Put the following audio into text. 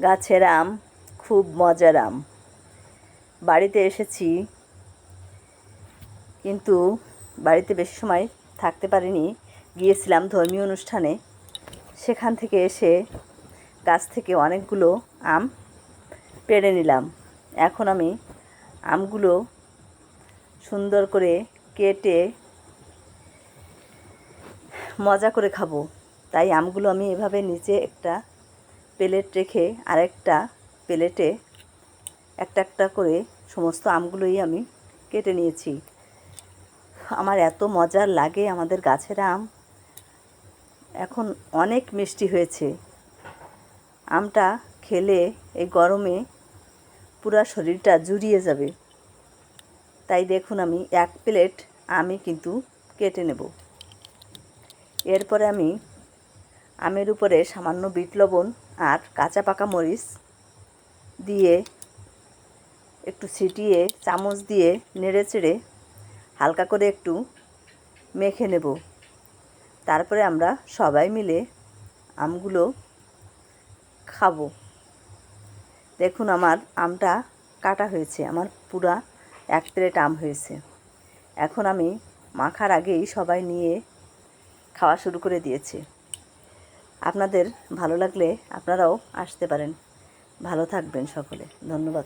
গাছের আম খুব মজার আম। বাড়িতে এসেছি, কিন্তু বাড়িতে বেশি সময় থাকতে পারিনি। গিয়েছিলাম ধর্মীয় অনুষ্ঠানে। সেখান থেকে এসে গাছ থেকে অনেকগুলো আম পেড়ে নিলাম। এখন আমি আমগুলো সুন্দর করে কেটে মজা করে খাবো। তাই আমগুলো আমি এভাবে নিচে একটা প্লেট রেখে আরেকটা প্লেটে একটা একটা করে সমস্ত আমগুলোই আমি কেটে নিয়েছি। আমার এত মজার লাগে আমাদের গাছের আম। এখন অনেক মিষ্টি হয়েছে। আমটা খেলে এই গরমে পুরা শরীরটা জুড়িয়ে যাবে। তাই দেখুন, আমি এক প্লেট আমি কিন্তু কেটে নেব। এরপরে আমি আমের উপরে সামান্য বিট লবণ আর কাঁচা পাকা মরিচ দিয়ে একটু ছিটিয়ে চামচ দিয়ে নেড়ে চেড়ে হালকা করে একটু মেখে নেব। তারপরে আমরা সবাই মিলে আমগুলো খাবো। দেখুন, আমার আমটা কাটা হয়েছে, আমার পুরা এক প্লেট আম হয়েছে। এখন আমি মাখার আগেই সবাই নিয়ে খাওয়া শুরু করে দিয়েছে। আপনাদের ভালো লাগলে আপনারাও আসতে পারেন। ভালো থাকবেন সকলে। ধন্যবাদ।